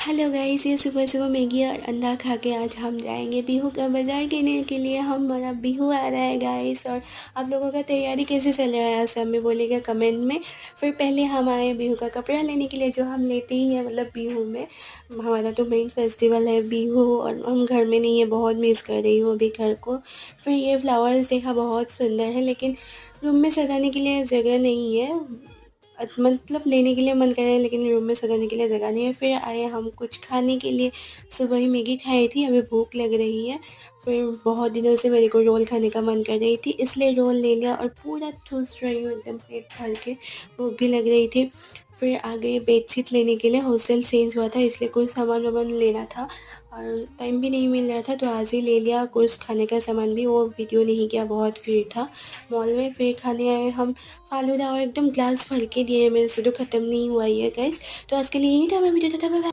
Hello guys, ये सुबह सुबह मैगी और अंडा खा के आज हम जाएंगे बिहू का बाजार करने के लिए। हमारा बिहू आ रहा है गाइस। और आप लोगों का तैयारी कैसे चल रहा है सब में बोलिएगा कमेंट में। फिर पहले हम आए बिहू का कपड़ा लेने के लिए, जो हम लेते ही हैं मतलब बिहू में। हमारा तो मेन फेस्टिवल है बिहू, और हम घर में नहीं है, बहुत मिस कर रही हूँ अभी घर को। फिर ये फ्लावर्स देखा, बहुत सुंदर है, लेकिन रूम में सजाने के लिए जगह नहीं है। मतलब लेने के लिए मन कर रहा है, लेकिन रूम में सजाने के लिए जगह नहीं है। फिर आए हम कुछ खाने के लिए। सुबह ही मैगी खाई थी, अभी भूख लग रही है। फिर बहुत दिनों से मेरे को रोल खाने का मन कर रही थी, इसलिए रोल ले लिया और पूरा ठूस रही हूँ एकदम पेट भर के। भूख भी लग रही थी। फिर आगे बेडशीट लेने के लिए होलसेल सेल्स हुआ था, इसलिए कुछ सामान वामान लेना था और टाइम भी नहीं मिल रहा था, तो आज ही ले लिया। कुछ खाने का सामान भी, वो वीडियो नहीं किया, बहुत भीड़ था मॉल में। फिर खाने आए हम फालूदा, और एकदम ग्लास भर के दिए हैं मेरे से, तो ख़त्म नहीं हुआ ही है गाइस। तो आज के लिए यही था, मैं वीडियो था।